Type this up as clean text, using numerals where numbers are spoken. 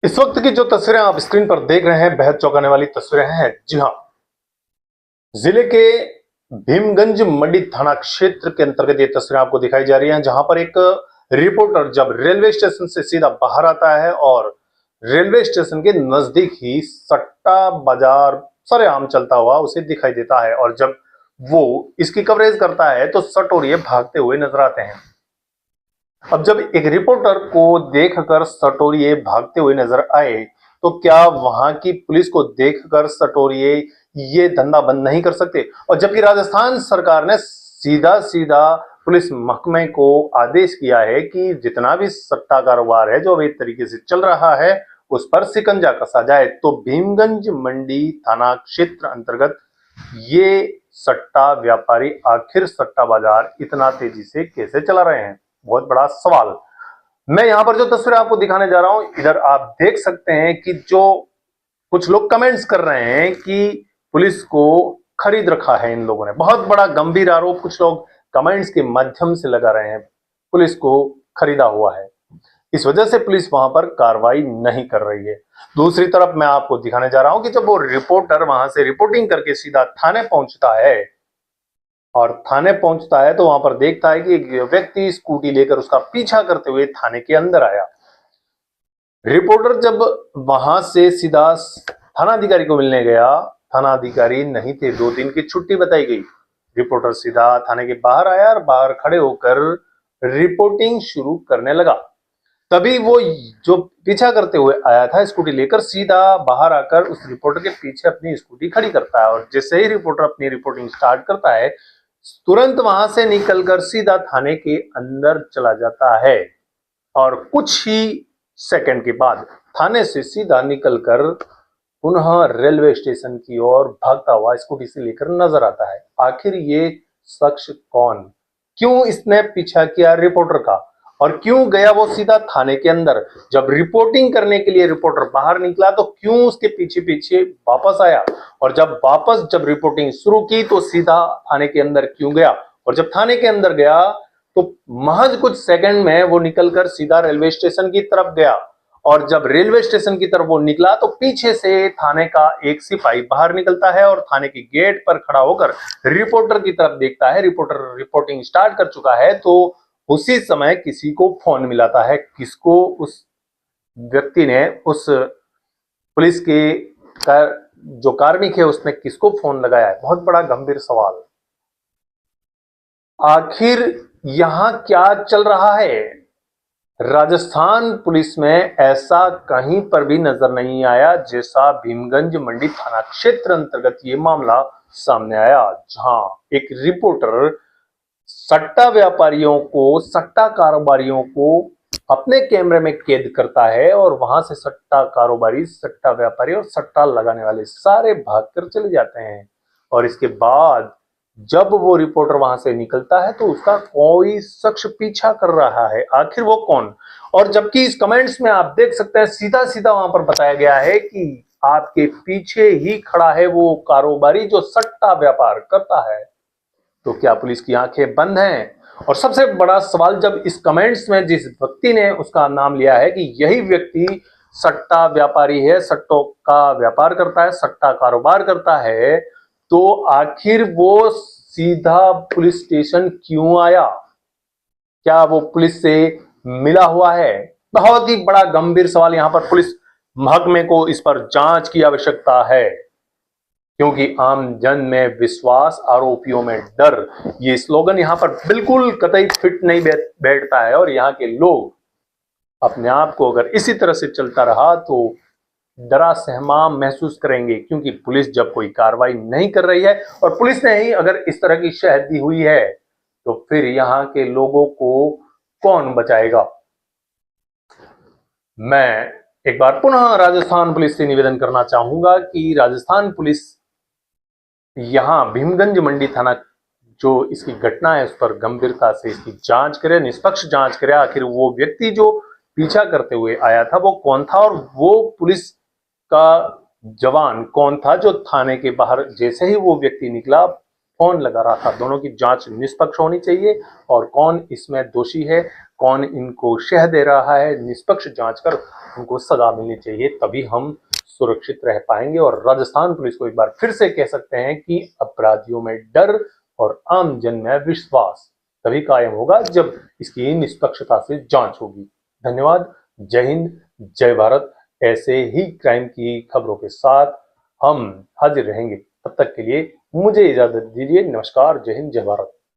इस वक्त की जो तस्वीरें आप स्क्रीन पर देख रहे हैं बेहद चौंकाने वाली तस्वीरें हैं। जी हां, जिले के भीमगंज मंडी थाना क्षेत्र के अंतर्गत ये तस्वीरें आपको दिखाई जा रही हैं, जहां पर एक रिपोर्टर जब रेलवे स्टेशन से सीधा बाहर आता है और रेलवे स्टेशन के नजदीक ही सट्टा बाजार सरेआम चलता हुआ उसे दिखाई देता है। और जब वो इसकी कवरेज करता है तो सटोरिये भागते हुए नजर आते हैं। अब जब एक रिपोर्टर को देखकर सटोरिये भागते हुए नजर आए तो क्या वहां की पुलिस को देखकर सटोरिये ये धंधा बंद नहीं कर सकते? और जबकि राजस्थान सरकार ने सीधा सीधा पुलिस महकमे को आदेश किया है कि जितना भी सट्टा कारोबार है जो अवैध तरीके से चल रहा है उस पर शिकंजा कसा जाए, तो भीमगंज मंडी थाना क्षेत्र अंतर्गत ये सट्टा व्यापारी आखिर सट्टा बाजार इतना तेजी से कैसे चला रहे हैं? बहुत बड़ा सवाल। मैं यहां पर जो तस्वीर आपको दिखाने जा रहा हूं, इधर आप देख सकते हैं कि जो कुछ लोग कमेंट्स कर रहे हैं कि पुलिस को खरीद रखा है इन लोगों ने। बहुत बड़ा गंभीर आरोप कुछ लोग कमेंट्स के माध्यम से लगा रहे हैं, पुलिस को खरीदा हुआ है, इस वजह से पुलिस वहां पर कार्रवाई नहीं कर रही है। दूसरी तरफ मैं आपको दिखाने जा रहा हूं कि जब वो रिपोर्टर वहां से रिपोर्टिंग करके सीधा थाने पहुंचता है और थाने पहुंचता है तो वहां पर देखता है कि एक व्यक्ति स्कूटी लेकर उसका पीछा करते हुए थाने के अंदर आया। रिपोर्टर जब वहां से सीधा थानाधिकारी को मिलने गया, थानाधिकारी नहीं थे, 2 दिन की छुट्टी बताई गई। रिपोर्टर सीधा थाने के बाहर आया और बाहर खड़े होकर रिपोर्टिंग शुरू करने लगा। तभी वो जो पीछा करते हुए आया था स्कूटी लेकर सीधा बाहर आकर उस रिपोर्टर के पीछे अपनी स्कूटी खड़ी करता है और जैसे ही रिपोर्टर अपनी रिपोर्टिंग स्टार्ट करता है तुरंत वहां से निकलकर सीधा थाने के अंदर चला जाता है और कुछ ही सेकंड के बाद थाने से सीधा निकलकर पुनः रेलवे स्टेशन की ओर भागता हुआ स्कूटी से लेकर नजर आता है। आखिर ये शख्स कौन, क्यों इसने पीछा किया रिपोर्टर का और क्यों गया वो सीधा थाने के अंदर? जब रिपोर्टिंग करने के लिए रिपोर्टर बाहर निकला तो क्यों उसके पीछे पीछे वापस आया? और जब रिपोर्टिंग शुरू की तो सीधा थाने के अंदर क्यों गया? और जब थाने के अंदर गया तो महज कुछ सेकंड में वो निकलकर सीधा रेलवे स्टेशन की तरफ गया और जब रेलवे स्टेशन की तरफ वो निकला तो पीछे से थाने का एक सिपाही बाहर निकलता है और थाने के गेट पर खड़ा होकर रिपोर्टर की तरफ देखता है। रिपोर्टर रिपोर्टिंग स्टार्ट कर चुका है तो उसी समय किसी को फोन मिलाता है। किसको? उस व्यक्ति ने, उस पुलिस के जो कार्मिक है उसने किसको फोन लगाया है? बहुत बड़ा गंभीर सवाल। आखिर यहां क्या चल रहा है? राजस्थान पुलिस में ऐसा कहीं पर भी नजर नहीं आया जैसा भीमगंज मंडी थाना क्षेत्र अंतर्गत ये मामला सामने आया, जहां एक रिपोर्टर सट्टा व्यापारियों को, सट्टा कारोबारियों को अपने कैमरे में कैद करता है और वहां से सट्टा कारोबारी, सट्टा व्यापारी और सट्टा लगाने वाले सारे भागकर चले जाते हैं। और इसके बाद जब वो रिपोर्टर वहां से निकलता है तो उसका कोई शख्स पीछा कर रहा है। आखिर वो कौन? और जबकि इस कमेंट्स में आप देख सकते हैं सीधा सीधा वहां पर बताया गया है कि आपके पीछे ही खड़ा है वो कारोबारी जो सट्टा व्यापार करता है। तो क्या पुलिस की आंखें बंद हैं? और सबसे बड़ा सवाल, जब इस कमेंट्स में जिस व्यक्ति ने उसका नाम लिया है कि यही व्यक्ति सट्टा व्यापारी है, सट्टों का व्यापार करता है, सट्टा कारोबार करता है, तो आखिर वो सीधा पुलिस स्टेशन क्यों आया? क्या वो पुलिस से मिला हुआ है? बहुत ही बड़ा गंभीर सवाल। यहां पर पुलिस महकमे को इस पर जांच की आवश्यकता है, क्योंकि आम जन में विश्वास, आरोपियों में डर, ये स्लोगन यहां पर बिल्कुल कतई फिट नहीं बैठता है। और यहाँ के लोग अपने आप को अगर इसी तरह से चलता रहा तो डरा सहमा महसूस करेंगे, क्योंकि पुलिस जब कोई कार्रवाई नहीं कर रही है और पुलिस ने ही अगर इस तरह की शहद दी हुई है तो फिर यहाँ के लोगों को कौन बचाएगा? मैं एक बार पुनः राजस्थान पुलिस से निवेदन करना चाहूंगा कि राजस्थान पुलिस यहां भीमगंज मंडी थाना जो इसकी घटना है उस पर गंभीरता से इसकी जांच करे, निष्पक्ष जांच करे। आखिर वो व्यक्ति जो पीछा करते हुए आया था वो कौन था और वो पुलिस का जवान कौन था जो थाने के बाहर जैसे ही वो व्यक्ति निकला कौन लगा रहा था। दोनों की जांच निष्पक्ष होनी चाहिए और कौन इसमें दोषी है, कौन इनको शह दे रहा है, निष्पक्ष जांच कर उनको सजा मिलनी चाहिए, तभी हम सुरक्षित रह पाएंगे। और राजस्थान पुलिस को एक बार फिर से कह सकते हैं कि अपराधियों में डर और आम जन में विश्वास तभी कायम होगा जब इसकी निष्पक्षता से जांच होगी। धन्यवाद। जय हिंद, जय भारत। ऐसे ही क्राइम की खबरों के साथ हम हाजिर रहेंगे। तब तक के लिए मुझे इजाजत दीजिए। नमस्कार। जय हिंद, जय भारत।